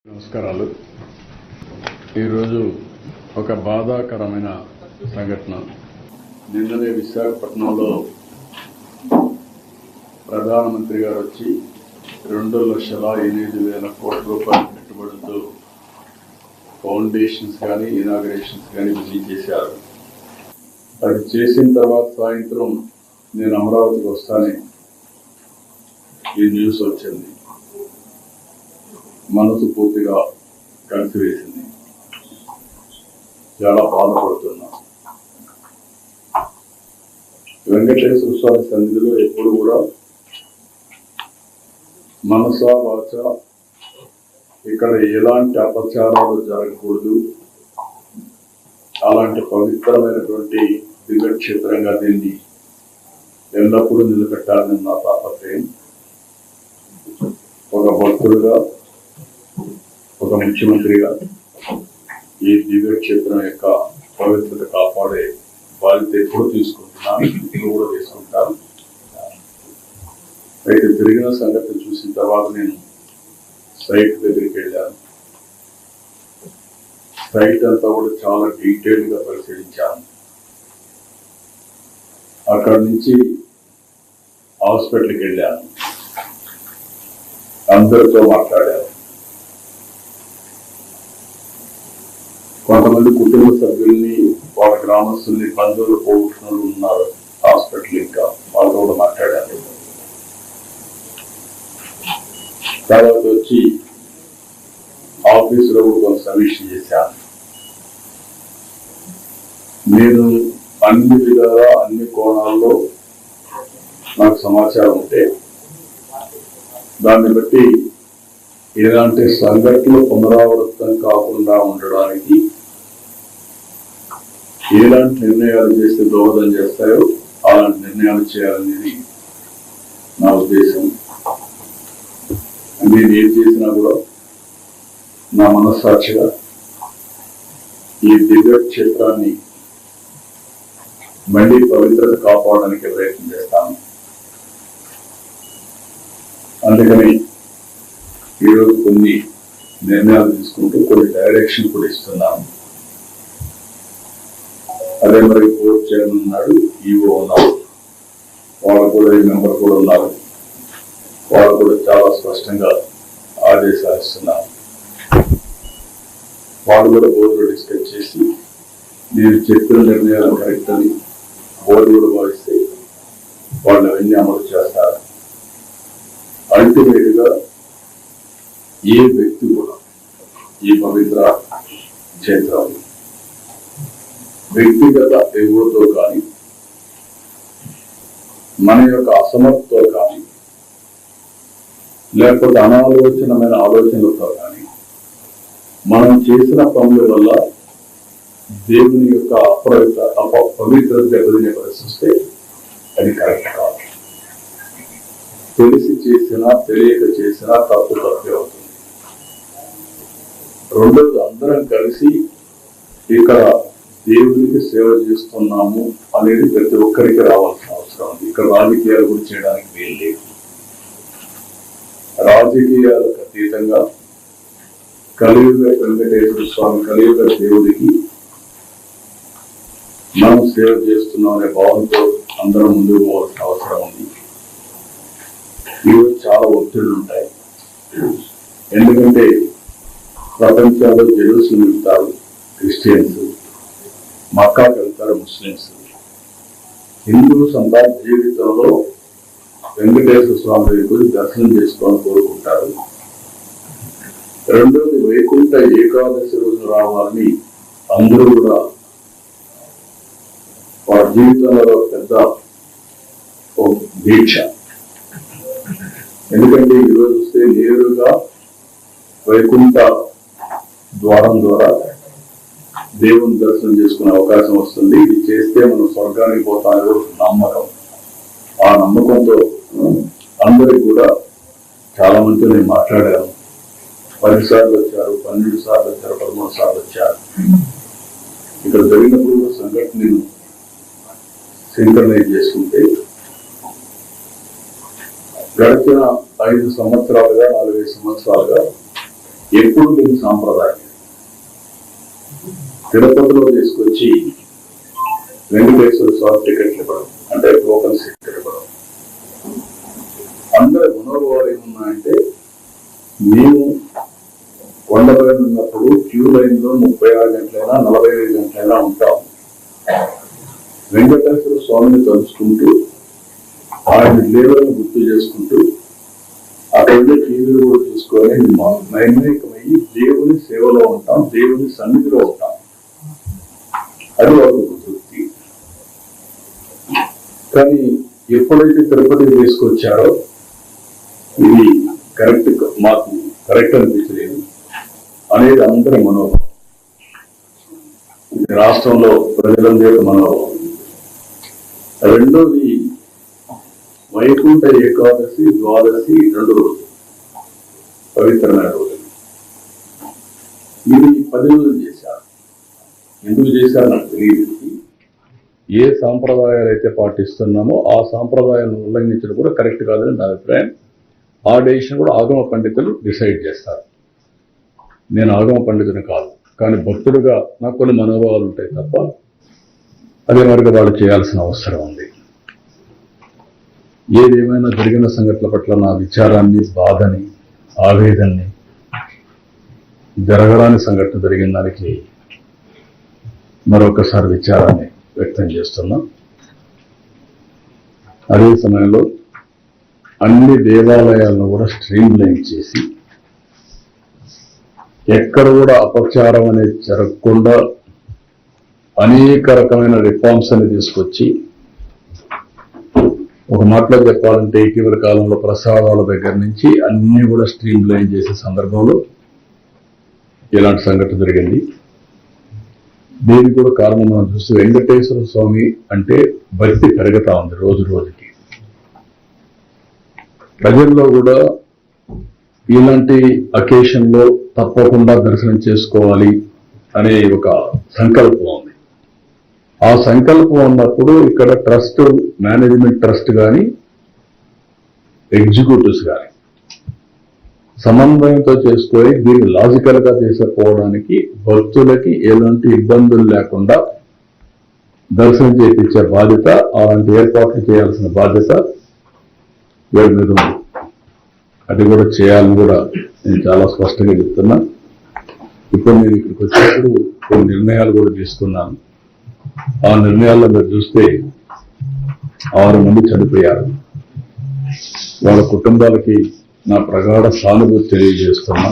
నమస్కారాలు. ఈరోజు ఒక బాధాకరమైన సంఘటన. నిన్ననే విశాఖపట్నంలో ప్రధానమంత్రి గారు వచ్చి 2,08,000 కోట్ల రూపాయల పెట్టుబడులతో ఫౌండేషన్స్ కానీ ఇనాగరేషన్స్ కానీ విజిట్ చేశారు. అది చేసిన తర్వాత సాయంత్రం నేను అమరావతికి వస్తానే ఈ న్యూస్ వచ్చింది. మనసు పూర్తిగా కలిసివేసింది. చాలా బాధపడుతున్నా. వెంకటేశ్వర స్వామి సన్నిధిలో ఎప్పుడు కూడా మనసా వాచ ఇక్కడ ఎలాంటి అపచారాలు జరగకూడదు, అలాంటి పవిత్రమైనటువంటి దివ్యక్షేత్రంగా దీన్ని ఎల్లప్పుడూ నిలబెట్టాలని నా తాపత్రయం. ఒక భక్తుడుగా, ఒక ముఖ్యమంత్రిగా ఈ దివ్యక్షేత్రం యొక్క పవిత్రత కాపాడే బాధ్యత ఎప్పుడు తీసుకుంటున్నాను, ఇప్పుడు కూడా తీసుకుంటాను. అయితే జరిగిన సంగతి చూసిన తర్వాత నేను సైట్ దగ్గరికి వెళ్ళాను. సైట్ అంతా కూడా చాలా డీటెయిల్ గా పరిశీలించాను. అక్కడి నుంచి హాస్పిటల్కి వెళ్ళాను. అందరితో మాట్లాడాను. కొంతమంది కుటుంబ సభ్యుల్ని, వాళ్ళ గ్రామస్తుల్ని, బంధువులు పోగొట్టుకుని ఉన్నారు హాస్పిటల్. ఇంకా వాళ్ళతో కూడా మాట్లాడాను. తర్వాత వచ్చి ఆఫీసులో కొంత సమీక్ష చేశాను. నేను అన్ని విధాలా, అన్ని కోణాల్లో నాకు సమాచారం ఉంటే దాన్ని బట్టి ఎలాంటి సంఘటనలు పునరావృతం కాకుండా ఉండడానికి ఎలాంటి నిర్ణయాలు చేస్తే దోహదం చేస్తాయో అలాంటి నిర్ణయాలు చేయాలనేది నా ఉద్దేశం. నేను ఏం చేసినా కూడా నా మనస్సాక్షిగా ఈ దివ్య క్షేత్రాన్ని మళ్ళీ పవిత్రత కాపాడడానికి ప్రయత్నం చేస్తాను. అందుకని ఈరోజు కొన్ని నిర్ణయాలు తీసుకుంటూ కొన్ని డైరెక్షన్ కూడా ఇస్తున్నాను. అదే మరి బోర్డు చైర్మన్ ఉన్నాడు, ఈఓ ఉన్నారు, వాళ్ళు కూడా ఈ మెంబర్ కూడా ఉన్నారు. వాళ్ళు కూడా చాలా స్పష్టంగా ఆదేశాలు ఇస్తున్నారు. వాళ్ళు కూడా బోర్డులో డిస్కస్ చేసి నేను చెప్పిన నిర్ణయాలు కరెక్ట్ అని బోర్డు కూడా భావిస్తే వాళ్ళు అవన్నీ అమలు చేస్తారు. అల్టిమేట్ గా ఏ వ్యక్తి కూడా ఈ పవిత్ర క్షేత్రం వ్యక్తిగత ఎగువతో కానీ, మన యొక్క అసమర్థతో కానీ, లేకపోతే అనాలోచనమైన ఆలోచనలతో కానీ మనం చేసిన పనుల వల్ల దేవుని యొక్క పవిత్రత దెబ్బతినే పరిస్థితి అది కరెక్ట్ కాదు. తెలిసి చేసినా తెలియక చేసినా తప్పు తప్పే అవుతుంది. రెండోది, అందరం కలిసి ఇక్కడ దేవునికి సేవ చేస్తున్నాము అనేది ప్రతి ఒక్కరికి రావాల్సిన అవసరం ఉంది. ఇక్కడ రాజకీయాలు కూడా చేయడానికి వీలు లేదు. రాజకీయాలకు అతీతంగా కలియుగ వెంకటేశ్వర స్వామి, కలియుగ దేవుడికి మనం సేవ చేస్తున్నాం అనే భావంతో అందరం ముందుకు పోవాల్సిన అవసరం ఉంది. ఈరోజు చాలా ఒత్తిళ్లు ఉంటాయి. ఎందుకంటే ప్రపంచంలో జెరూసలేం వెళ్తారు క్రిస్టియన్స్, మక్కాకి వెళ్తారు ముస్లిమ్స్. హిందూస్ అంతా జీవితంలో వెంకటేశ్వర స్వామి దగ్గరికి దర్శనం చేసుకోవాలని కోరుకుంటారు. రెండోది, వైకుంఠ ఏకాదశి రోజు రావాలని అందరూ కూడా వారి జీవితంలో పెద్ద దీక్ష. ఎందుకంటే ఈరోజు వస్తే నేరుగా వైకుంఠ ద్వారం ద్వారా దేవుని దర్శనం చేసుకునే అవకాశం వస్తుంది. ఇది చేస్తే మనం స్వర్గానికి పోతామని నమ్మకం. ఆ నమ్మకంతో అందరికి కూడా చాలా మంది నేను మాట్లాడాను. 10 సార్లు వచ్చారు, 12 సార్లు వచ్చారు, 13 సార్లు వచ్చారు. ఇక్కడ జరిగినప్పుడు సంఘటన నేను సింక్రనైజ్ చేసుకుంటే గడిచిన 5 సంవత్సరాలుగా 4 సంవత్సరాలుగా ఎప్పుడు దీని సాంప్రదాయం. తిరుపతిలో తీసుకొచ్చి వెంకటేశ్వర స్వామి టికెట్లు ఇవ్వడం, అంటే టోకన్స్ ఇవ్వడం. అందరి మనోభావాలు ఏమున్నాయంటే, మేము కొండపైన ఉన్నప్పుడు క్యూ లైన్ లో 36 గంటలైనా 45 గంటలైనా ఉంటాం. వెంకటేశ్వర స్వామిని తలుచుకుంటూ ఆయన లీలను గుర్తు చేసుకుంటూ అక్కడ టీవీలు కూడా చూసుకొని నైమికమయ్యి దేవుని సేవలో ఉంటాం, దేవుని సన్నిధిలో ఉంటాం. అది వాళ్ళకు తృప్తి. కానీ ఎప్పుడైతే తిరుపతికి తీసుకొచ్చారో ఇది మాకు కరెక్ట్ అనిపించలేదు అనేది అందరి మనోభావం. రాష్ట్రంలో ప్రజలందరి మనోభావం. రెండోది వైకుంఠ ఏకాదశి, ద్వాదశి 2 రోజులు పవిత్రమైన రోజులు. ఇది 10 రోజులు చేశారు. ఎందుకు చేశారు నాకు తెలియదు. ఏ సాంప్రదాయాలు అయితే పాటిస్తున్నామో ఆ సాంప్రదాయాలను ఉల్లంఘించడం కూడా కరెక్ట్ కాదని నా అభిప్రాయం. ఆ డెసిషన్ కూడా ఆగమ పండితులు డిసైడ్ చేస్తారు. నేను ఆగమ పండితుని కాదు, కానీ భక్తుడుగా నాకు కొన్ని మనోభావాలు ఉంటాయి తప్ప అదే మరిగా వాళ్ళు చేయాల్సిన అవసరం ఉంది. ఏదేమైనా జరిగిన సంఘటనల పట్ల నా విచారాన్ని, బాధని, ఆవేదనని, జరగరాని సంఘటన జరిగిన దానికి మరొకసారి విచారాన్ని వ్యక్తం చేస్తున్నాం. అదే సమయంలో అన్ని దేవాలయాలను కూడా స్ట్రీమ్ లైన్ చేసి ఎక్కడ కూడా అపచారం అనేది జరగకుండా అనేక రకమైన రిఫార్మ్స్ అని తీసుకొచ్చి, ఒక మాటలో చెప్పాలంటే ఇటీవల కాలంలో ప్రసాదాల దగ్గర నుంచి అన్ని కూడా స్ట్రీమ్ లైన్ చేసే సందర్భంలో ఇలాంటి సంఘటన జరిగింది. దీనికి కూడా కారణం మనం చూస్తే వెంకటేశ్వర స్వామి అంటే భక్తి పెరుగుతా ఉంది రోజు రోజుకి. ప్రజల్లో కూడా ఇలాంటి అకేషన్ లో తప్పకుండా దర్శనం చేసుకోవాలి అనే ఒక సంకల్పం ఉంది. ఆ సంకల్పం ఉన్నప్పుడు ఇక్కడ ట్రస్ట్, మేనేజ్మెంట్ ట్రస్ట్ కానీ ఎగ్జిక్యూటివ్స్ కానీ సమన్వయంతో చేసుకొని దీన్ని లాజికల్ గా తీసుకుపోవడానికి భక్తులకి ఎలాంటి ఇబ్బందులు లేకుండా దర్శనం చేయించే బాధ్యత, అలాంటి ఏర్పాట్లు చేయాల్సిన బాధ్యత వీళ్ళ మీద ఉంది. అది కూడా చేయాలని కూడా నేను చాలా స్పష్టంగా చెప్తున్నా. ఇప్పుడు నేను ఇక్కడికి వచ్చినప్పుడు కొన్ని నిర్ణయాలు కూడా తీసుకున్నాను. ఆ నిర్ణయాల్లో మీరు చూస్తే 6 మంది చనిపోయారు. వాళ్ళ కుటుంబాలకి నా ప్రగాఢ సానుభూతి తెలియజేస్తున్నా.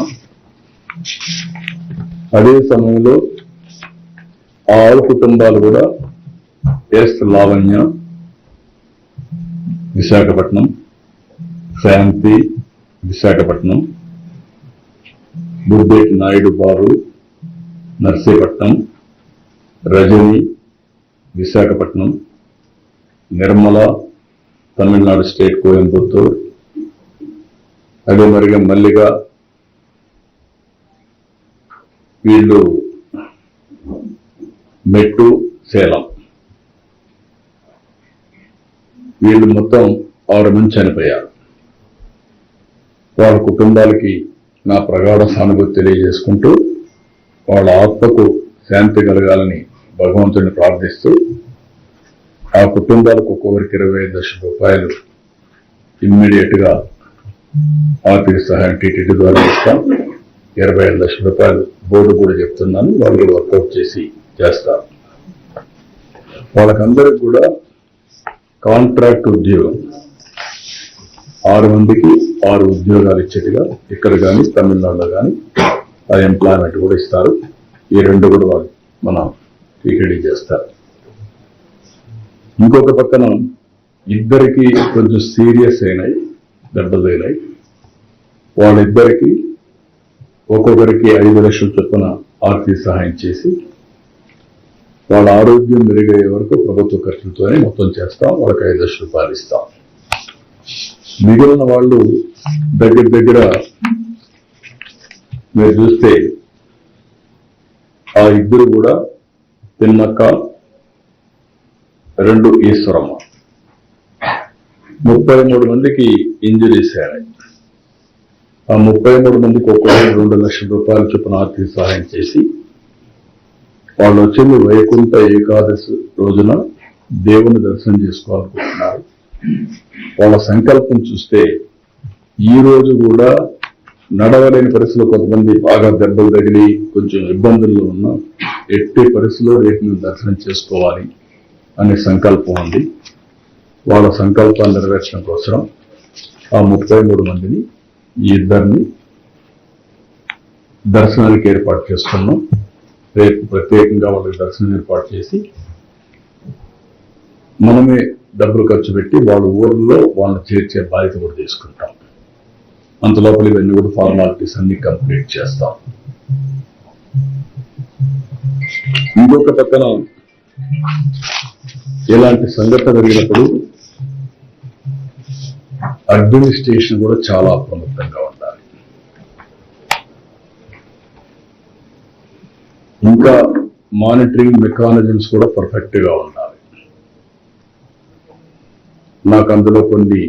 అదే సమయంలో 6 కుటుంబాలు కూడా ఎస్ లావణ్య విశాఖపట్నం, శాంతి విశాఖపట్నం, బుద్ధేటి నాయుడు బాబు నర్సీపట్నం, రజని విశాఖపట్నం, నిర్మల తమిళనాడు స్టేట్ కోయంబత్తూర్, అదే మరిగా మల్లిగా వీళ్ళు మెట్టు సేలం. వీళ్ళు మొత్తం 6 మంది చనిపోయారు. వాళ్ళ కుటుంబాలకి నా ప్రగాఢ సానుభూతి తెలియజేసుకుంటూ వాళ్ళ ఆత్మకు శాంతి కలగాలని భగవంతుడిని ప్రార్థిస్తూ ఆ కుటుంబాలకు ఒక్కొక్కరికి 25 లక్షల రూపాయలు ఇమ్మీడియట్ గా ఆర్థిక సహాయం టీటీడీ ద్వారా ఇస్తాం. 25 లక్షల రూపాయలు బోర్డు కూడా చెప్తున్నాను, వాళ్ళు కూడా వర్కౌట్ చేసి చేస్తారు. వాళ్ళకందరికి కూడా కాంట్రాక్ట్ ఉద్యోగం 6 మందికి 6 ఉద్యోగాలు ఇచ్చేట్టుగా ఇక్కడ కానీ తమిళనాడులో కానీ ఆ ఎంప్లాయ్మెంట్ కూడా ఇస్తారు. ఈ 2 కూడా వాళ్ళు మన టీటీడీ చేస్తారు. ఇంకొక పక్కన ఇద్దరికి కొంచెం సీరియస్ అయినాయి, దెబ్బలు అయినాయి. వాళ్ళిద్దరికి ఒక్కొక్కరికి 5 లక్షల చొప్పున ఆర్థిక సహాయం చేసి వాళ్ళ ఆరోగ్యం మెరుగయ్యే వరకు ప్రభుత్వ ఖర్చులతోనే మొత్తం చేస్తాం. వాళ్ళకి 5 లక్షల రూపాయలు ఇస్తాం. మిగిలిన వాళ్ళు దగ్గర మీరు చూస్తే ఆ ఇద్దరు కూడా తిన్నక్క, 2 ఈశ్వరమ్మ, 33 మందికి ఇంజరీస్ అయినాయి. ఆ 33 మందికి ఒక్కొక్కరు 2 లక్షల రూపాయల చొప్పున ఆర్థిక సహాయం చేసి వాళ్ళు వచ్చింది వైకుంఠ ఏకాదశి రోజున దేవుని దర్శనం చేసుకోవాలనుకుంటున్నారు. వాళ్ళ సంకల్పం చూస్తే ఈ రోజు కూడా నడవలేని పరిస్థితుల్లో కొంతమంది బాగా దెబ్బలు తగిలి కొంచెం ఇబ్బందుల్లో ఉన్న ఎట్టి పరిస్థితుల్లో రేపు మేము దర్శనం చేసుకోవాలి అనే సంకల్పం ఉంది. వాళ్ళ సంకల్పాన్ని నెరవేర్చడం కోసం ఆ 33 మందిని ఈ ఇద్దరిని దర్శనానికి ఏర్పాటు చేస్తున్నాం. రేపు ప్రత్యేకంగా వాళ్ళకి దర్శనం ఏర్పాటు చేసి మనమే డబ్బులు ఖర్చు పెట్టి వాళ్ళ ఊర్లో వాళ్ళని చేర్చే బాధ్యత కూడా తీసుకుంటాం. అంతలోపల ఇవన్నీ కూడా ఫార్మాలిటీస్ అన్ని కంప్లీట్ చేస్తాం. ఇంకొక పక్కన ఇలాంటి సంఘటన జరిగినప్పుడు అడ్మినిస్ట్రేషన్ కూడా చాలా అప్రమత్తంగా ఉండాలి. ఇంకా మానిటరింగ్ మెకానిజమ్స్ కూడా పర్ఫెక్ట్ గా ఉండాలి. నాకు అందులో కొన్ని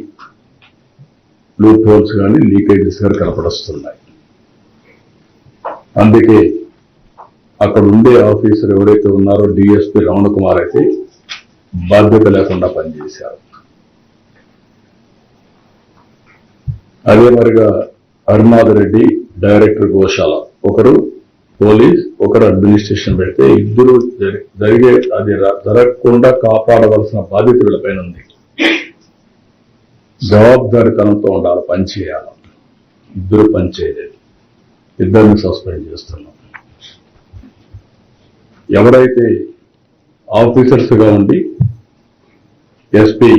లూప్ హోల్స్ కానీ లీకేజెస్ కానీ కనపడొస్తున్నాయి. అందుకే అక్కడ ఉండే ఆఫీసర్ ఎవరైతే ఉన్నారో డిఎస్పీ రమణ కుమార్ అయితే బాధ్యత లేకుండా పనిచేశారు. అదే మరిగా హరినాథ్ రెడ్డి డైరెక్టర్ గోశాల, ఒకరు పోలీస్, ఒకరు అడ్మినిస్ట్రేషన్ పెడితే ఇద్దరు జరిగే అది జరగకుండా కాపాడవలసిన బాధ్యత వీళ్ళపైన ఉంది. జవాబుదారితనంతో ఉండాలి, పనిచేయాలి. ఇద్దరు పనిచేయలేదు, ఇద్దరిని సస్పెండ్ చేస్తున్నాం. ఎవరైతే ఆఫీసర్స్ గా ఉండి ఎస్పీ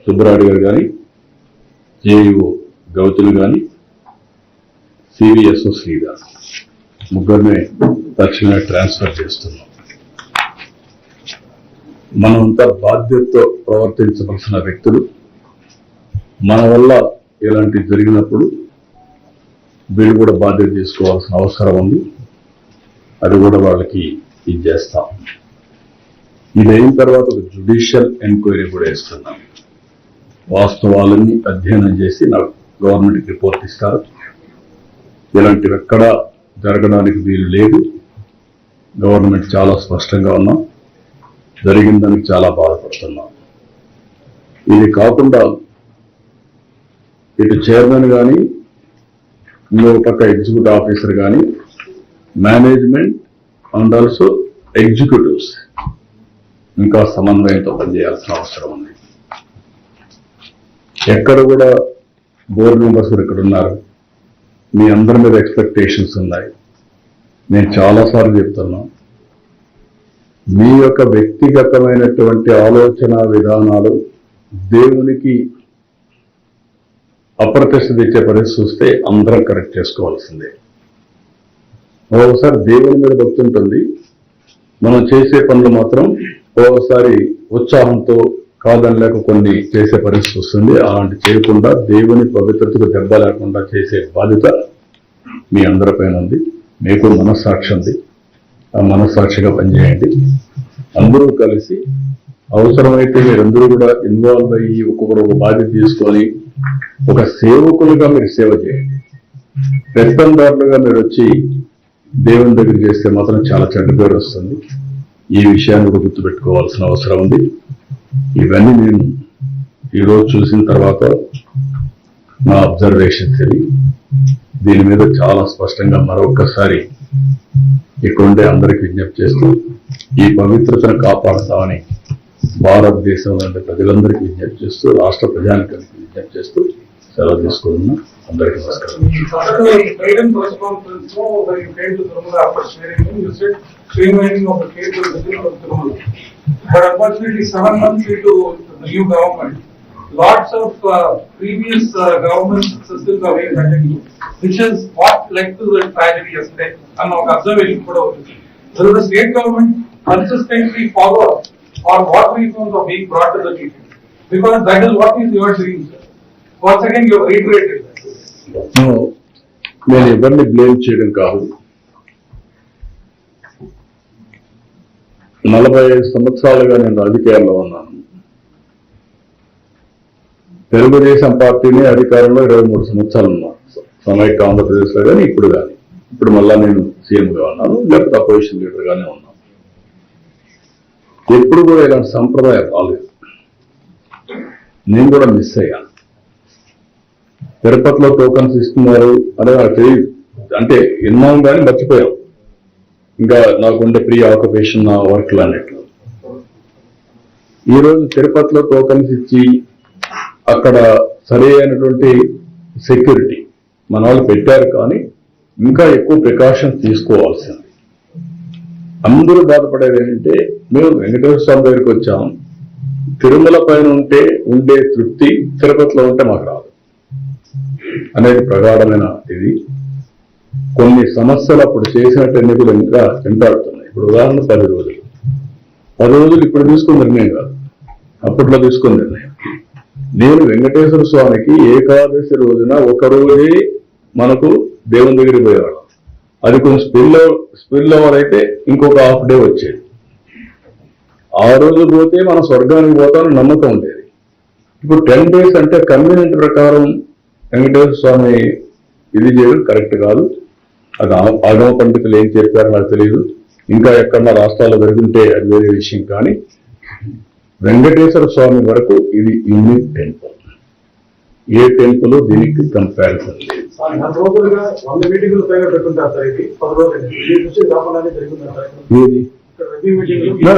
సుబ్బరాయుడు గారు కానీ, జేఈఓ గౌతులు కానీ, సివిఎస్ఓ శ్రీగారు ముగ్గురిని తక్షణమే ట్రాన్స్ఫర్ చేస్తున్నాం. మనమంతా బాధ్యతతో ప్రవర్తించవలసిన వ్యక్తులు. మన వల్ల ఇలాంటి జరిగినప్పుడు వీళ్ళు కూడా బాధ్యత తీసుకోవాల్సిన అవసరం ఉంది. అది కూడా వాళ్ళకి ఇది చేస్తాం. ఇది అయిన తర్వాత ఒక జ్యుడిషియల్ ఎంక్వైరీ కూడా వేస్తున్నాం. వాస్తవాలన్నీ అధ్యయనం చేసి నాకు గవర్నమెంట్కి రిపోర్ట్ ఇస్తారు. ఇలాంటివి ఎక్కడా జరగడానికి వీలు లేదు. గవర్నమెంట్ చాలా స్పష్టంగా ఉన్నాం. జరిగిందానికి చాలా బాధపడుతున్నాం. ఇది కాకుండా ఇటు చైర్మన్ కానీ, ఇంకొక పక్క ఎగ్జిక్యూటివ్ ఆఫీసర్ కానీ, మేనేజ్మెంట్ అండ్ ఆల్సో ఎగ్జిక్యూటివ్స్ ఇంకా సమన్వయంతో పనిచేయాల్సిన అవసరం ఉంది. ఎక్కడ కూడా బోర్డు మెంబర్స్ ఇక్కడ ఉన్నారు, మీ అందరి మీద ఎక్స్పెక్టేషన్స్ ఉన్నాయి. నేను చాలాసార్లు చెప్తున్నా, మీ యొక్క వ్యక్తిగతమైనటువంటి ఆలోచన విధానాలు దేవునికి అప్రతిష్ట తెచ్చే పరిస్థితి చూస్తే అందరం కరెక్ట్ చేసుకోవాల్సిందే. ఒకసారి దేవుని మీద భక్తి ఉంటుంది, మనం చేసే పనులు మాత్రం ఒకసారి ఉత్సాహంతో కాదనలేక కొన్ని చేసే పరిస్థితి వస్తుంది. అలాంటి చేయకుండా దేవుని పవిత్రతకు దెబ్బ లేకుండా చేసే బాధ్యత మీ అందరిపైన ఉంది. మీకు మనస్సాక్షి ఉంది, ఆ మనస్సాక్షిగా పనిచేయండి. అందరూ కలిసి అవసరమైతే మీరందరూ కూడా ఇన్వాల్వ్ అయ్యి ఒక్కొక్కరు ఒక బాధ్యత తీసుకొని ఒక సేవకులుగా మీరు సేవ చేయండి. పెత్తందారులుగా మీరు వచ్చి దేవుని దగ్గర చేస్తే మాత్రం చాలా చెడ్డ పేరు వస్తుంది. ఈ విషయాన్ని కూడా గుర్తుపెట్టుకోవాల్సిన అవసరం ఉంది. ఇవన్నీ నేను ఈరోజు చూసిన తర్వాత నా అబ్జర్వేషన్స్ ఇవి. దీని మీద చాలా స్పష్టంగా మరొకసారి ఇక్కడుండే అందరికి విజ్ఞప్తి చేస్తూ ఈ పవిత్రతను కాపాడతామని భారతదేశంలో ఉండే ప్రజలందరికీ విజ్ఞప్తి చేస్తూ, రాష్ట్ర ప్రజానికానికి విజ్ఞప్తి చేస్తూ సెలవు తీసుకుంటున్నా. అందరికీ నమస్కారం. But unfortunately, 7 months into the new government, lots of previous government systems are being continued, which is what led to the tragedy yesterday. And our observation put out. Will the state government consistently follow on what reforms are being brought to the people? Because that is what is your dream, sir. Once again, you have reiterated that. No, నేను ఎవరిని blame చేయడం కాదు. 45 సంవత్సరాలుగా నేను రాజకీయాల్లో ఉన్నాను. తెలుగుదేశం పార్టీని అధికారంలో 23 సంవత్సరాలు ఉన్నాను, సమైక్య ఆంధ్రప్రదేశ్లో కానీ ఇప్పుడు కానీ. ఇప్పుడు మళ్ళా నేను సీఎంగా ఉన్నాను, లేకపోతే అపోజిషన్ లీడర్గానే ఉన్నాను. ఎప్పుడు కూడా ఇలాంటి సంప్రదాయం రాలేదు. నేను కూడా మిస్ అయ్యాను. తిరుపతిలో టోకన్స్ ఇస్తున్నారు అని నాకు తెలియదు, అంటే విన్నాం కానీ మర్చిపోయాం. ఇంకా నాకుండే ప్రీ ఆక్యుపేషన్ నా వర్క్లు అన్నట్లు. ఈరోజు తిరుపతిలో టోకన్స్ ఇచ్చి అక్కడ సరి అయినటువంటి సెక్యూరిటీ మన వాళ్ళు పెట్టారు, కానీ ఇంకా ఎక్కువ ప్రికాషన్స్ తీసుకోవాల్సింది. అందరూ బాధపడేది ఏంటంటే, మేము వెంకటేశ్వర స్వామి దగ్గరికి వచ్చాం, తిరుమల పైన ఉండే తృప్తి తిరుపతిలో ఉంటే మాకు రాదు అనేది ప్రగాఢమైన ఇది. కొన్ని సమస్యలు అప్పుడు చేసినట్టు ఎన్నికలు ఇంకా వెంటాడుతున్నాయి. ఇప్పుడు ఉదాహరణ 10 రోజులు ఇప్పుడు తీసుకున్న నిర్ణయం కాదు, అప్పట్లో తీసుకున్న నిర్ణయం. నేను వెంకటేశ్వర స్వామికి ఏకాదశి రోజున ఒక రోజే మనకు దేవుని దగ్గరికి పోయేవాళ్ళం. అది కొంచెం స్పిల్ ఓవర్ అయితే ఇంకొక హాఫ్ డే వచ్చేది. ఆ రోజు పోతే మనం స్వర్గానికి పోతామని నమ్మకం ఉండేది. ఇప్పుడు 10 days అంటే కన్వీనియంట్ ప్రకారం వెంకటేశ్వర స్వామి ఇది చేయడం కరెక్ట్ కాదు. అది ఆగమ పండితులు ఏం చెప్పారో నాకు తెలియదు. ఇంకా ఎక్కడన్నా రాష్ట్రాల్లో జరుగుంటే అది వేరే విషయం. కానీ వెంకటేశ్వర స్వామి వరకు ఇది యూనిక్ టెంపుల్. ఏ టెంపుల్ దీనికి కంపారిజన్ లేదు.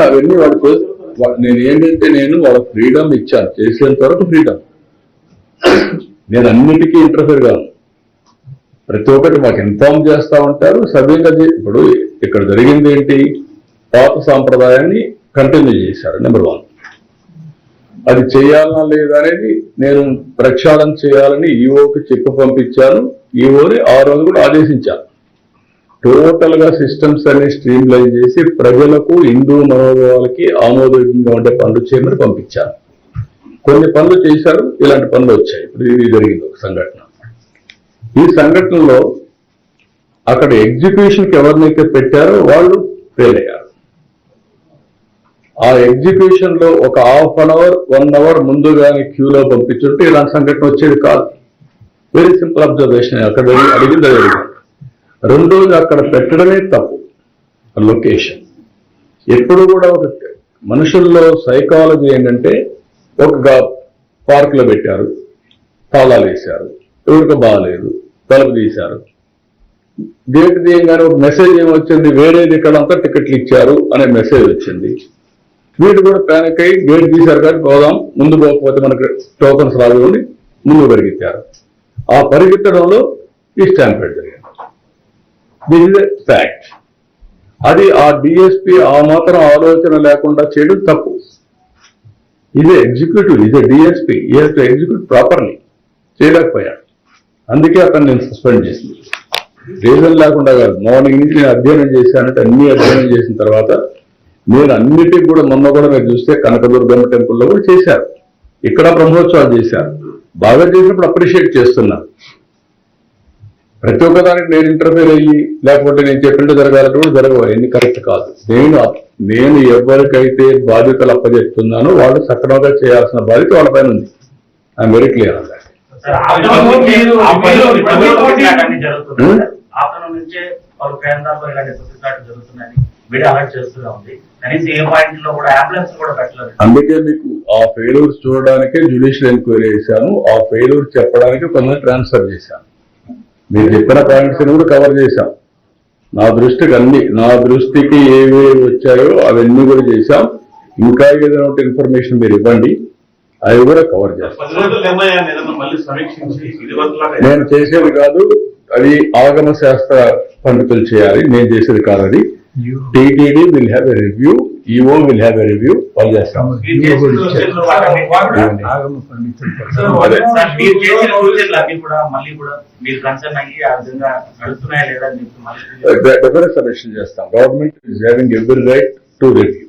అవన్నీ నేను ఏంటంటే వాళ్ళ ఫ్రీడమ్ ఇచ్చాను, చేసేంత వరకు ఫ్రీడమ్. నేను అన్నిటికీ ఇంటర్ఫేర్ కాను. ప్రతి ఒక్కటి మాకు ఇన్ఫార్మ్ చేస్తా ఉంటారు సవ్యంగా. ఇప్పుడు ఇక్కడ జరిగింది ఏంటి, పాత సాంప్రదాయాన్ని కంటిన్యూ చేశారు. నెంబర్ 1, అది చేయాలన్నా లేదా అనేది నేను ప్రక్షాళన చేయాలని ఈఓకి చెప్పి పంపించాను. ఈఓని ఆ రోజు కూడా ఆదేశించాను. టోటల్ గా సిస్టమ్స్ అన్ని స్ట్రీమ్ లైన్ చేసి ప్రజలకు, హిందూ మనోభావాలకి ఆమోదయోగ్యంగా ఉండే పనులు చేయమని పంపించాను. కొన్ని పనులు చేశారు, ఇలాంటి పనులు వచ్చాయి. ఇప్పుడు ఇది జరిగింది ఒక సంఘటన. ఈ సంఘటనలో అక్కడ ఎగ్జిక్యూషన్కి ఎవరినైతే పెట్టారో వాళ్ళు ఫెయిల్ అయ్యారు. ఆ ఎగ్జిక్యూషన్ లో ఒక ½ an hour 1 hour ముందుగానే క్యూలో పంపించుంటే ఇలాంటి సంఘటన వచ్చేది కాదు. Very simple observation. అక్కడ అడిగింది అడిగింది. రెండోది అక్కడ పెట్టడమే తప్పు. లొకేషన్ ఎప్పుడు కూడా ఒక మనుషుల్లో సైకాలజీ ఏంటంటే, ఒక పార్క్ లో పెట్టారు, తాళాలు వేశారు, ఎవరికి బాగాలేదు, తలుపు తీశారు, గేట్ తీయగానే ఒక మెసేజ్ ఏమొచ్చింది, వేరేది ఇక్కడంతా టికెట్లు ఇచ్చారు అనే మెసేజ్ వచ్చింది. వీళ్ళు కూడా ప్యానిక్ అయ్యి గేట్ తీశారు కానీ పోదాం, ముందు పోకపోతే మనకు టోకన్స్ రాదు ముందు పరిగెత్తారు. ఆ పరిగెత్తడంలో ఈ స్టాంపేడ్ జరిగింది. This is a fact. అది ఆ డిఎస్పీ ఆ మాత్రం ఆలోచన లేకుండా చేయడం తప్పు. ఇదే ఎగ్జిక్యూటివ్, ఇదే డిఎస్పీ, ఈ హాస్ టు ఎగ్జిక్యూట్ ప్రాపర్లీ. చేయలేకపోయాడు. అందుకే అతను నేను సస్పెండ్ చేసింది. రీజన్ లేకుండా కాదు. మార్నింగ్ నుంచి నేను అధ్యయనం చేశానంటే అన్ని అధ్యయనం చేసిన తర్వాత నేను అన్నిటికీ కూడా మొన్న కూడా మీరు చూస్తే కనకదుర్గమ్మ టెంపుల్లో కూడా చేశారు, ఇక్కడ బ్రహ్మోత్సవాలు చేశారు. బాగా చేసినప్పుడు అప్రిషియేట్ చేస్తున్నాను. ప్రతి ఒక్కదానికి నేను ఇంటర్ఫేర్ అయ్యి లేకపోతే నేను చెప్పినట్టు జరగాలంటే కూడా జరగవాలి. ఎన్ని కరెక్ట్ కాదు. నేను ఎవరికైతే బాధ్యతలు అప్పచెప్తున్నానో వాళ్ళు సక్రమంగా చేయాల్సిన బాధ్యత వాళ్ళ పైన ఉంది. ఐఎమ్ వెరీ క్లియర్ అన్నమాట. అందుకే మీకు ఆ ఫెయిల్యూర్స్ చూడడానికే జ్యుడిషియల్ ఎంక్వైరీ చేశాను. ఆ ఫెయిల్యూర్ చెప్పడానికి కొంతమంది ట్రాన్స్ఫర్ చేశాను. మీరు చెప్పిన పాయింట్స్ కూడా కవర్ చేశాం. నా దృష్టికి ఏవి వచ్చాయో అవన్నీ కూడా చేశాం. ఇంకా ఏదైనా ఇన్ఫర్మేషన్ మీరు ఇవ్వండి, అవి కూడా కవర్ చేస్తాం. నేను చేసేది కాదు, అది ఆగమ శాస్త్ర పండితులు చేయాలి, నేను చేసేది కాదు. అది TTD will have a review, EO will have a review, వాళ్ళు చేస్తాం. డెఫినెట్ సబ్మిషన్ చేస్తాం. Government is having every right to review.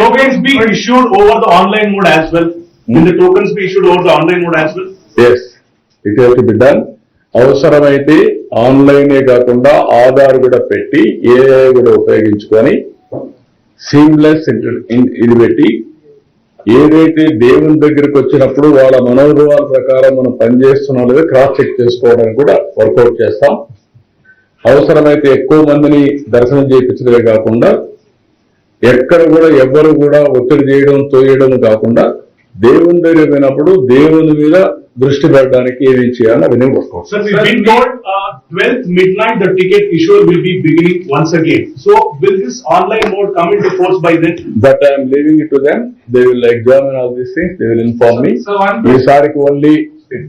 Tokens be issued over the online mode as well. Will the tokens be issued over the online mode as well? Yes, it has to be done. అవసరమైతే ఆన్లైనే కాకుండా ఆధార్ కూడా పెట్టి AI కూడా ఉపయోగించుకొని seamless ఇది పెట్టి ఏదైతే దేవుని దగ్గరికి వచ్చినప్పుడు వాళ్ళ మనోభావాల ప్రకారం మనం పనిచేస్తున్నాం లేదా క్రాస్ చెక్ చేసుకోవడానికి కూడా వర్కౌట్ చేస్తాం. అవసరమైతే ఎక్కువ మందిని దర్శనం చేయించడమే కాకుండా ఎక్కడ కూడా ఎవ్వరు కూడా ఒత్తిడి చేయడం తోయడం కాకుండా దేవుని దగ్గర పోయినప్పుడు దేవుని మీద దృష్టి పెట్టడానికి ఏమి చేయాలని అవన్నీ work out. Sir, we've been told 12th midnight the ticket issuer will be beginning once again. So will this online mode come into force by then? But I am leaving it to them. They will examine all these things. They will inform me. So one- ఈసారికి only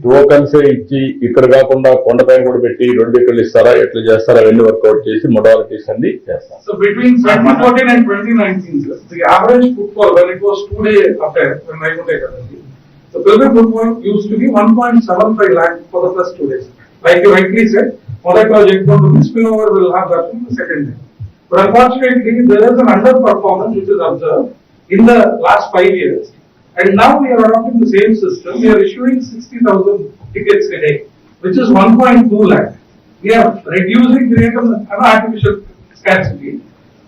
tokens ఇచ్చి ఇక్కడ కాకుండా కొండపైన కూడా పెట్టి 2 ఇక్కడ ఇస్తారా ఎట్లా చేస్తారా అవన్నీ వర్కౌట్ చేసి మొడాలిటీస్ అన్ని చేస్తాం. So between 2014 and 2019, sir, the average footfall when it was 2-day affair, when Vaikunta Ekadasi, the pilgrim footfall used to be 1.75 lakh for the first 2 days. Like you rightly said, Modak project the spillover will have that in the second day. But unfortunately, there is an underperformance which is observed in the last 5 years. And now we are adopting the same system. We are issuing 60,000 tickets a day, which is 1.2 lakh. We are reducing the rate of artificial scarcity.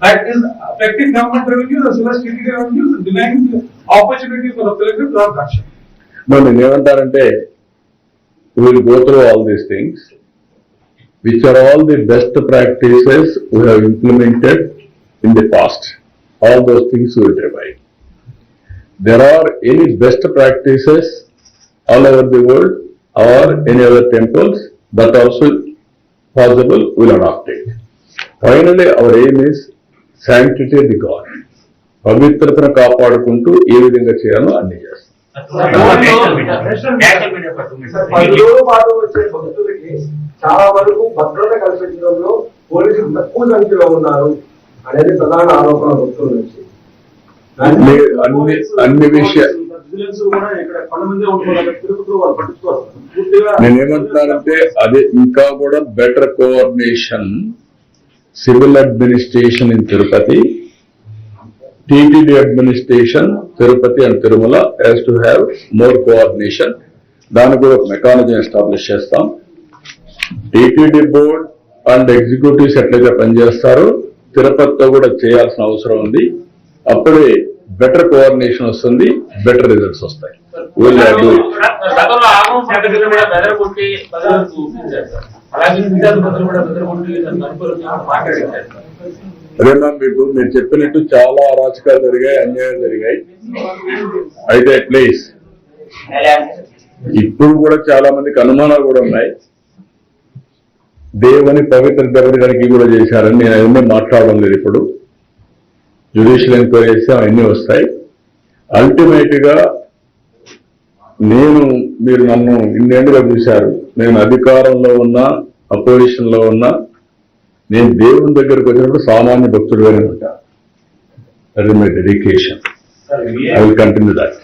That is affecting government revenues as well as TTD revenues and denying the opportunity for the pilgrim to have action. నేను ఏమంటారంటే we will go through all these things, which are all the best practices we have implemented in the past. All those things we will revive. There are any best practices all over the world or any other temples that also possible, we will adopt it. Finally, our aim is sanctity of the God. పవిత్రతను కాపాడుకుంటూ ఏ విధంగా చేయాలో అన్ని చేస్తాం. 10 రోజుల పాటు వచ్చే భక్తులకి చాలా వరకు భద్రత కల్పించడంలో పోలీసులు తక్కువ సంఖ్యలో ఉన్నారు అనేది ప్రధాన ఆరోపణ భక్తుల నుంచి. అన్ని విషయాలు నేనేమంటున్నానంటే అదే ఇంకా కూడా better coordination civil administration in Tirupati, TTD administration Tirupati and Tirumala has to have more coordination. దానికి కూడా ఒక మెకానిజం ఎస్టాబ్లిష్ చేస్తాం. టీటీడీ బోర్డ్ అండ్ ఎగ్జిక్యూటివ్స్ ఎట్లయితే పనిచేస్తారో తిరుపతితో కూడా చేయాల్సిన అవసరం ఉంది. అప్పుడే బెటర్ కోఆర్డినేషన్ వస్తుంది, బెటర్ రిజల్ట్స్ వస్తాయి. అదేనా మీకు మీరు చెప్పినట్టు చాలా అరాచకాలు జరిగాయి, అన్యాయాలు జరిగాయి. అయితే ప్లీజ్ ఇప్పుడు కూడా చాలా మందికి అనుమానాలు కూడా ఉన్నాయి. దేవుని పవిత్ర దెబ్బకి కూడా చేశారని నేను అవన్నీ మాట్లాడడం లేదు. ఇప్పుడు జ్యుడిషియల్ ఎంక్వైరీ చేస్తే అవన్నీ వస్తాయి. అల్టిమేట్ గా మీరు నన్ను ఇన్నేళ్లుగా చూశారు. నేను అధికారంలో ఉన్నా అపోజిషన్ లో ఉన్నా నేను దేవుని దగ్గరకు వచ్చినప్పుడు సామాన్య భక్తుడుగానే ఉంటా. That is my dedication. I will continue that.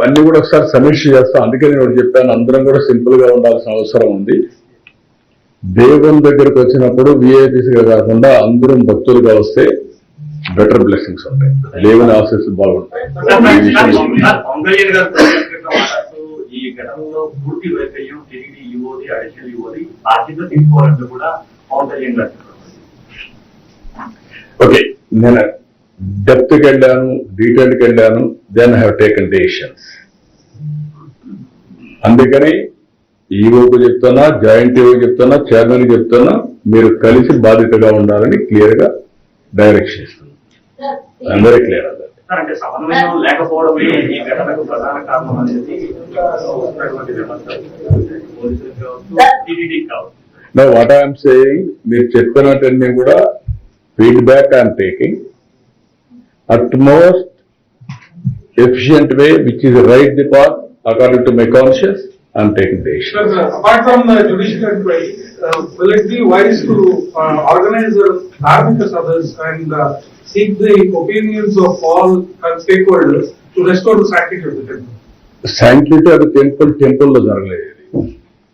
అన్ని కూడా ఒకసారి సమీక్ష చేస్తాం. అందుకే నేను ఒకటి చెప్పాను, అందరం కూడా సింపుల్ గా ఉండాల్సిన అవసరం ఉంది. దేవుని దగ్గరకు వచ్చినప్పుడు విఐపీసీగా కాకుండా అందరం భక్తులుగా వస్తే బెటర్ బ్లెస్సింగ్స్ ఉంటాయి, దేవుని ఆశీస్సులు బాగుంటాయి. ఈ ఘటనలో పూర్తి వైఫల్యం టీడీడీ యువది అడిషనల్ యువది బాధ్యత తీసుకోవాలంటే కూడా పవన్ కళ్యాణ్ గారు. ఓకే, నేను డెప్త్కి వెళ్ళాను, డీటెయిల్కి వెళ్ళాను, then I have taken decisions. అందుకని ఈవోకు చెప్తున్నా, జాయింట్ ఈవో చెప్తున్నా, చైర్మన్ చెప్తున్నా, మీరు కలిసి బాధ్యతగా ఉండాలని క్లియర్ గా డైరెక్షన్ ఇస్తున్నా. అందరూ క్లియర్ అవ్వాలి. అంటే సమన్వయం లేకపోవడమే ఈ ఘటనకు ప్రధాన కారణం అనేది టీడీడీ కావచ్చు. నో వాట్ ఐఎమ్ సేయింగ్, మీరు చెప్పినట్టన్నీ కూడా feedback I'm taking at most efficient way, which is right the path according to my conscience. I'm taking the action. Sir, apart from the judicial inquiry, will it be wise to organize Dharmika Sabhas and seek the opinions of all stakeholders to restore the sanctity of the temple? Sanctity of the temple lo jaragaledu.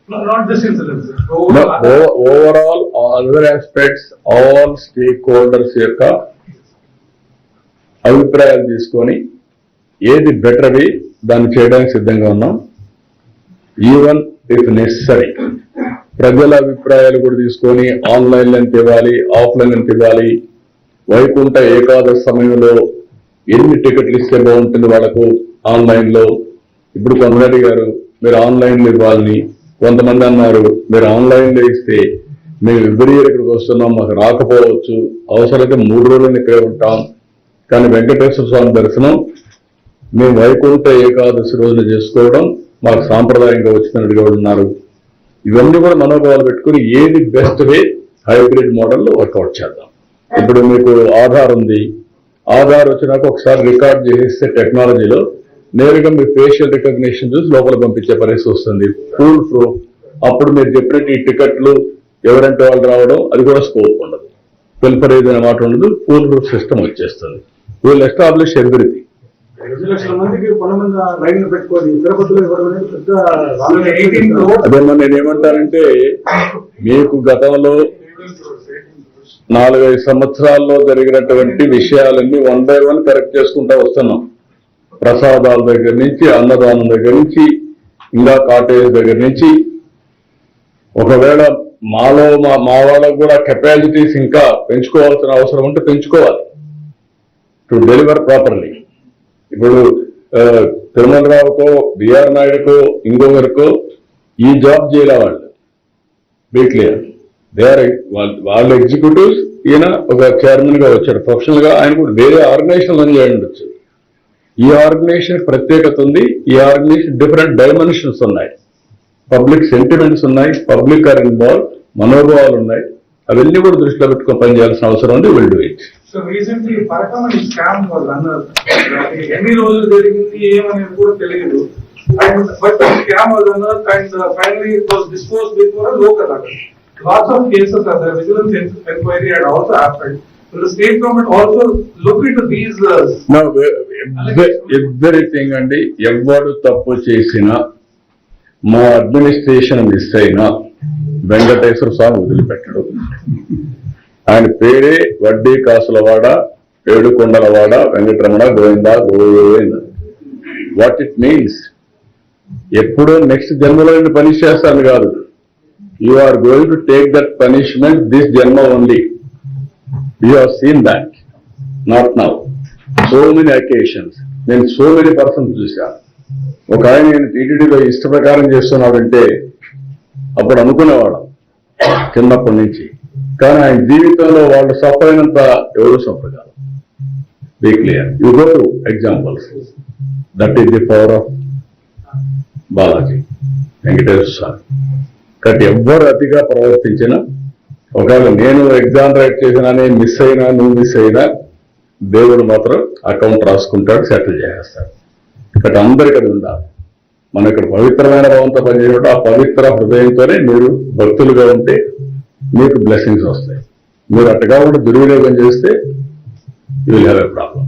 No, not this incident, sir. Overall, other aspects, all stakeholders yokka అభిప్రాయాలు తీసుకొని ఏది better way దాన్ని చేయడానికి సిద్ధంగా ఉన్నాం. Even if necessary ప్రజల అభిప్రాయాలు కూడా తీసుకొని ఆన్లైన్ ఎంత ఇవ్వాలి, ఆఫ్లైన్ ఎంత ఇవ్వాలి, వైకుంఠ ఏకాదశి సమయంలో ఎన్ని టికెట్లు ఇస్తే బాగుంటుంది వాళ్ళకు ఆన్లైన్ లో. ఇప్పుడు కొంతమంది అడిగారు మీరు ఆన్లైన్ లో ఇవ్వాలని, కొంతమంది అన్నారు మీరు ఆన్లైన్ లో ఇస్తే మేము ఎవ్రీ ఇయర్ ఇక్కడికి వస్తున్నాం, మాకు రాకపోవచ్చు, అవసరమైతే 3 రోజులు ఇక్కడే ఉంటాం, కానీ వెంకటేశ్వర స్వామి దర్శనం మేము వైకుంఠ ఏకాదశి రోజున చేసుకోవడం మాకు సాంప్రదాయంగా వచ్చినట్టుగా ఉన్నారు. ఇవన్నీ కూడా మనోభావాలు పెట్టుకుని ఏది బెస్ట్ వే హైబ్రిడ్ మోడల్లో వర్కౌట్ చేద్దాం. ఇప్పుడు మీకు ఆధార్ ఉంది, ఆధార్ వచ్చినాక ఒకసారి రికార్డ్ చేసేస్తే టెక్నాలజీలో నేరుగా మీ ఫేషియల్ రికగ్నిషన్ చూసి లోపల పంపించే పరిస్థితి వస్తుంది. Full proof. అప్పుడు మీరు చెప్పినట్టు ఈ టికెట్లు ఎవరంటే వాళ్ళు రావడం అది కూడా స్కోప్ ఉండదు, ఫిల్ఫరేజ్ అనే మాట ఉండదు, ఫుల్ ప్రూఫ్ సిస్టమ్ వచ్చేస్తుంది. Will establish everything. 2 లక్షల మందికి పొలమంది లైన్ పెట్టుకొని తిరుపతిలో ఇవ్వడం అనేది పెద్ద అదేమో నేనేమంటానంటే మీకు గతంలో 4-5 సంవత్సరాల్లో జరిగినటువంటి విషయాలన్నీ 1 by 1 కరెక్ట్ చేసుకుంటా వస్తున్నాం. ప్రసాదాల దగ్గర నుంచి, అన్నదానం దగ్గర నుంచి, ఇంకా కాటేజ్ దగ్గర నుంచి. ఒకవేళ మాలో మా వాళ్ళకు కూడా కెపాసిటీస్ ఇంకా పెంచుకోవాల్సిన అవసరం ఉంటే పెంచుకోవాలి టు డెలివర్ ప్రాపర్లీ. ఇప్పుడు తిరుమల రావుకో, బిఆర్ నాయుడుకో, ఇంకొకరికో ఈ జాబ్ చేయలే వాళ్ళు. బీ క్లియర్, దే ఆర్ వాళ్ళ ఎగ్జిక్యూటివ్స్, ఈయన ఒక చైర్మన్ గా వచ్చాడు ప్రొఫెషనల్ గా. ఆయన కూడా వేరే ఆర్గనైజేషన్ రన్ చేయండి ఉండొచ్చు. ఈ ఆర్గనైజేషన్ ప్రత్యేకత ఉంది, ఈ ఆర్గనైజేషన్ డిఫరెంట్ డైమెన్షన్స్ ఉన్నాయి, పబ్లిక్ సెంటిమెంట్స్ ఉన్నాయి, పబ్లిక్ ఆర్ ఇన్వాల్వ్, మనోభావాలు ఉన్నాయి. అవన్నీ కూడా దృష్టిలో పెట్టుకొని పనిచేయాల్సిన అవసరం ఉంది. Will do it. So recently పరకమని స్కామ్ వాళ్ళు అన్నారు, ఎన్ని రోజులు జరిగింది ఏమనేది కూడా తెలియదు. అండ్ బట్ స్కామ్ వాళ్ళు అన్నారు and finally it was disposed before a local audit. Lots of cases are there. Vigilance inquiry had also happened. Will the state government also look into these? No, everything అండి. ఎవరు తప్పు చేసినా, మా administration miss అయినా వెంకటేశ్వర స్వామి వదిలిపెట్టడు. ఆయన పేరే వడ్డీ కాసులవాడ, ఏడుకొండలవాడ, Venkataramana, Govinda Govinda. What it means, ఎప్పుడో నెక్స్ట్ జన్మలో పనిష్ చేస్తాను కాదు. You are going to take that punishment this జన్మ only. You have seen that, not now. So many occasions, నేను సో మెనీ పర్సన్స్ చూశాను. ఒక ఆయన నేను టీటీడీలో ఇష్ట ప్రకారం చేస్తున్నాడంటే అప్పుడు అనుకునేవాడు చిన్నప్పటి నుంచి, కానీ ఆయన జీవితంలో వాళ్ళు సఫర్ అయినంత ఎవరు సఫర్ కాదు. Be clear, you go to examples. That is the power of Balaji Venkateswara Swami. కాబట్టి ఎవ్వరు అతిగా ప్రవర్తించినా, ఒకవేళ నేను ఎగ్జామ్ రైట్ చేసినా, నేను మిస్ అయినా, నువ్వు మిస్ అయినా, దేవుడు మాత్రం అకౌంట్ రాసుకుంటాడు, సెటిల్ చేసేస్తాడు. ఇక్కడ అందరికీ అది ఉండాలి. మనం ఇక్కడ పవిత్రమైన భావంతో పనిచేయడం, ఆ పవిత్ర హృదయంతోనే మీరు భక్తులుగా ఉంటే మీకు బ్లెస్సింగ్స్ వస్తాయి. మీరు అట్టగా ఉండి దుర్వినియోగం చేస్తే you will have a problem.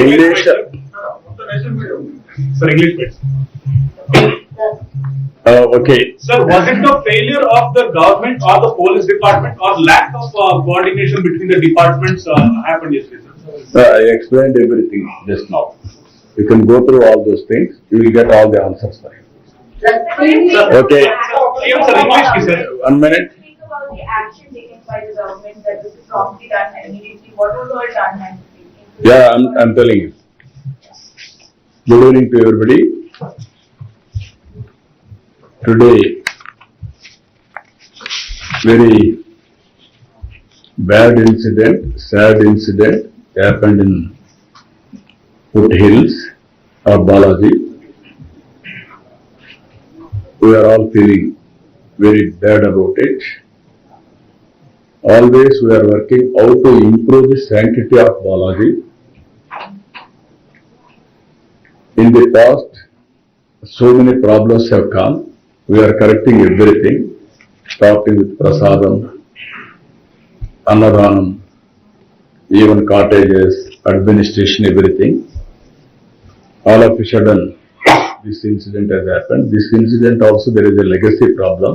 English okay. Sir, was it the failure of the government or the police department or lack of coordination between the departments happened yesterday? I explained everything just now. You can go through all those things. You will get all the answers for you. Okay. One minute. Speak about the action taken by the government that was promptly done immediately. What was all done and taken? Yeah, I'm telling you. Good evening to everybody. Today, very bad incident, sad incident happened in foothills of Balaji. We are all feeling very bad about it. Always we are working how to improve the sanctity of Balaji. In the past, so many problems have come. We are correcting everything, starting with prasadam, annadhanam, even cottages, administration, everything. All of a sudden, this incident has happened. This incident also, there is a legacy problem.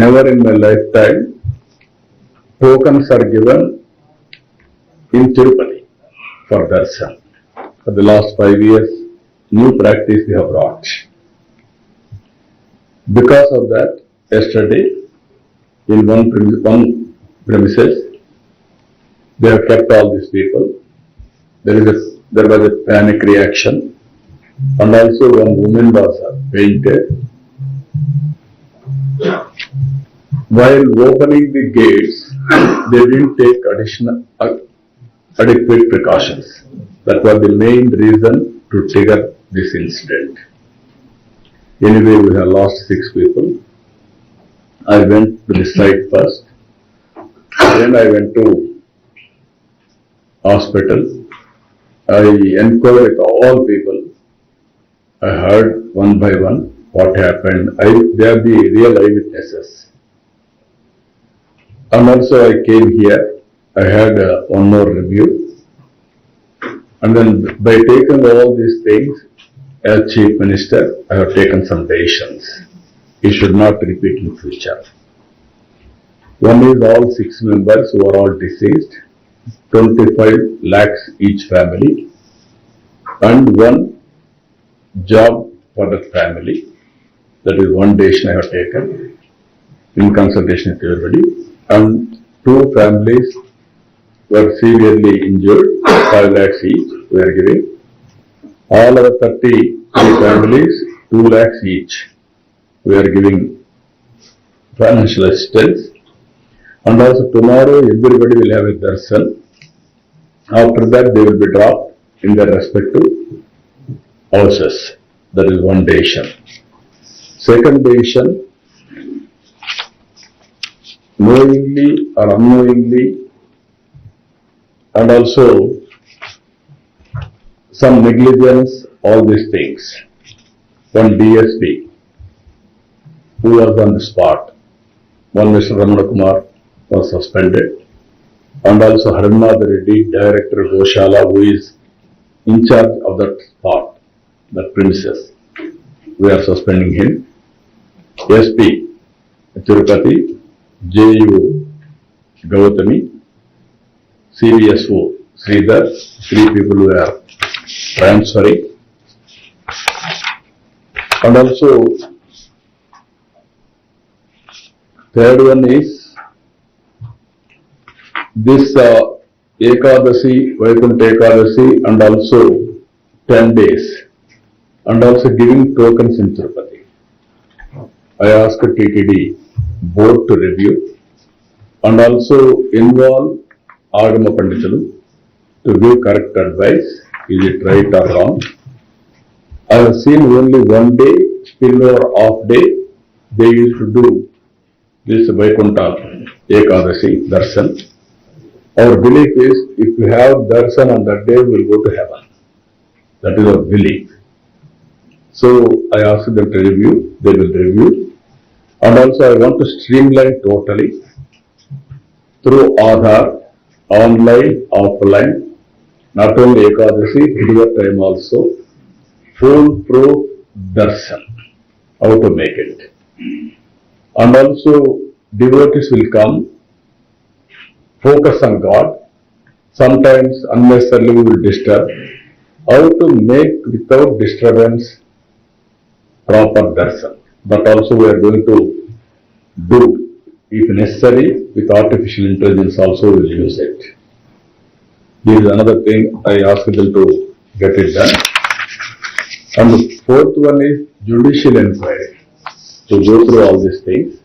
Never in my lifetime, tokens are given in Tirupati for darshan. For the last 5 years, new practice they have brought. Because of that, yesterday, in one premises, they have kept all these people. There was a panic reaction, and also one woman was fainted. While opening the gates, they didn't take adequate precautions. That was the main reason to trigger this incident. Anyway, we have lost 6 people. I went to the site first, then I went to hospital. I enquired with all people. I heard one by one what happened. They are the real eyewitnesses. And also I came here. I had one more review. And then by taking all these things, as Chief Minister, I have taken some decisions. It should not repeat in future. One is all 6 members who are all deceased, 25 lakhs each family, and one job for the family. That is one decision I have taken in consultation with everybody. And 2 families were severely injured, 5 lakhs each we are giving. All our 33 families, 2 lakhs each we are giving financial assistance. And also tomorrow everybody will have a darshan. After that they will be dropped in their respective houses. That is one decision. Second decision, knowingly or unknowingly, and also some negligence, all these things. One DSP who was on the spot, one Mr. Ramana Kumar was suspended, and also Harinnath Reddy, Director Goshala, who is in charge of that spot, that premises. We are suspending him. SP Tirupati, JU Gautami, CVSO Sridhar, 3 people who are transferring. And also, third one is this Ekadasi, Vaikuntha Ekadasi, and also 10 days, and also giving tokens in Tirupati. I asked TTD board to review and also involve Agama Panditalu to give correct advice. Is it right or wrong? I have seen only one day, spillover off day, they used to do this Vaikuntha Ekadasi darshan. Our belief is, if we have darshan on that day, we will go to heaven. That is our belief. So I asked them to review, they will review. And also I want to streamline totally through Aadhaar, online, offline, not only Ekadasi, deliver time also, foolproof darshan, how to make it. And also devotees will come, focus on God, sometimes unnecessarily we will disturb, how to make without disturbance proper darshan. But also we are going to do, if necessary, with artificial intelligence also we will use it. This is another thing I asked them to get it done. And the fourth one is judicial inquiry, to go through all these things.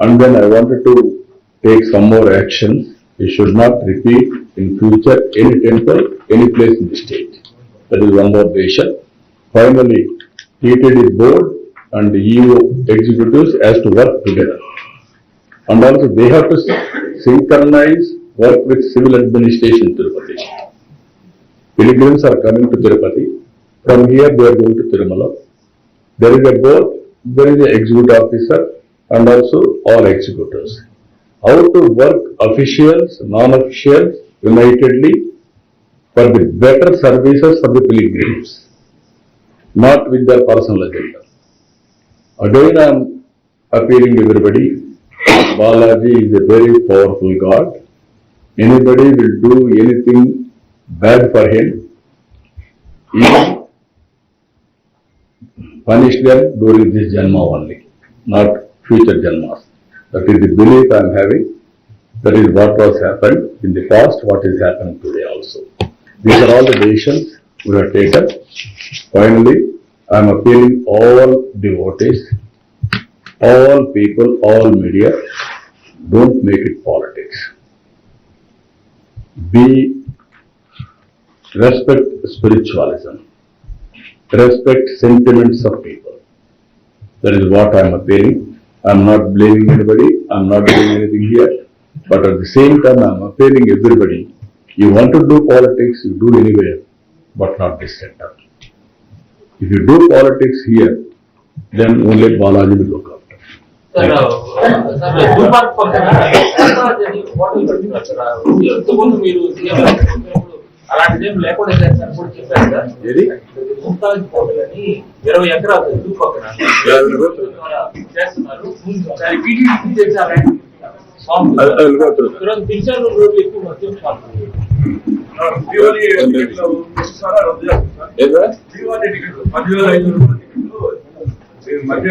And then I wanted to take some more actions. We should not repeat in future any temple, any place in the state. That is one more decision. Finally, TTD board and the EO executives has to work together. And also they have to synchronize work with civil administration Tirupati. Pilgrims are coming to Tirupati. From here they are going to Tirumala. There is a board, there is an executive officer and also all executives. How to work officials, non-officials unitedly for the better services for the pilgrims, not with their personal agenda. Again I am appealing to everybody, Balaji is a very powerful God. Anybody will do anything bad for him, even punish them during this Janma only, not future Janmas. That is the belief I am having. That is what was happened in the past, what is happening today also. These are all the decisions we have taken. Finally, I am appealing all devotees, all people, all media, don't make it politics. Respect spiritualism. Respect sentiments of people. That is what I am appealing. I am not blaming anybody. I am not doing anything here. But at the same time, I am appealing everybody. You want to do politics, you do anywhere, but not this center. If you do politics here, then only Balaji will look after. దుర్మార్గ పక్కన water పెడుతున్నారు sir. ఇంతకుముందు మీరు అలాంటిదేం లేకుండా చేస్తారని కూడా చెప్పారు సార్. ఏది? ముంతాజ్ హోటల్ అని 20 ఎకరాలు ఎదురు పక్కన చేస్తున్నారు. దాని టీటీడీ చేశారండి. పింఛన్ రోడ్లు ఎక్కువ మధ్య మధ్య